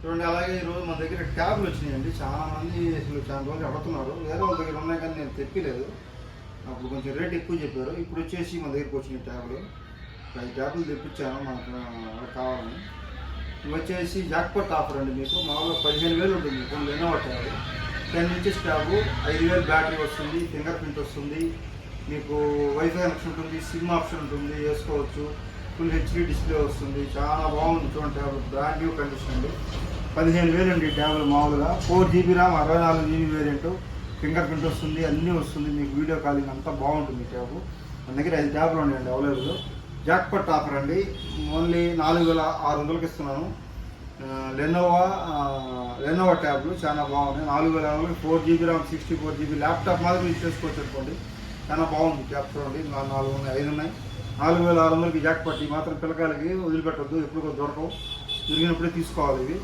చూడండి, అలాగే ఈరోజు మన దగ్గర ట్యాబ్లు వచ్చినాయండి. చాలా మంది అసలు చాలా రోజులు అడుగుతున్నారు. వేరే వాళ్ళ దగ్గర ఉన్నాయి కానీ నేను తెప్పిలేదు. అప్పుడు కొంచెం రేట్ ఎక్కువ చెప్పారు. ఇప్పుడు వచ్చేసి మన దగ్గరికి వచ్చినాయి ట్యాబ్లు. 5 ట్యాబ్లు తెప్పించాను మనకు కావాలని. ఇవి వచ్చేసి జాక్పాట్ ఆఫర్ అండి. మీకు మామూలుగా 15,000 ఉంటుంది. మీకు Lenovo tab 10 inches tab, 5,000 battery వస్తుంది, ఫింగర్ ప్రింట్ వస్తుంది, మీకు వైఫై కనెక్షన్ ఉంటుంది, సిమ్ ఆప్షన్ ఉంటుంది, వేసుకోవచ్చు, ఫుల్ హెచ్డీ డిస్ప్లే వస్తుంది. చాలా బాగుంది చూడండి. ట్యాబ్ బ్రాండ్ న్యూ కండిషన్ అండి. 15,000 అండి ట్యాబ్లు. మామూలుగా 4 GB RAM, 64 GB variant, finger print వస్తుంది, అన్నీ వస్తుంది. మీకు వీడియో కాలింగ్ అంతా బాగుంటుంది ట్యాబు. మన దగ్గర 5 ట్యాబ్లు ఉన్నాయండి అవైలబుల్. జాక్పాట్ ఆఫర్ అండి. ఓన్లీ 4,600కి ఇస్తున్నాను. లెనోవో ట్యాబ్లు చాలా బాగున్నాయి. 4,600, 4 GB ర్యామ్, 64 GB ల్యాప్టాప్ మాదిరి యూజ్ చేసుకోవచ్చు అనుకోండి. చాలా బాగుంది ట్యాబ్. చూడండి, 4 ఉన్నాయి, 5 ఉన్నాయి. 4,600కి జాక్పాట్. ఈ మాత్రం పిల్లకాయలకి వదిలిపెట్టద్దు, ఎప్పుడు దొరకవు, తిరిగినప్పుడే తీసుకోవాలి ఇవి.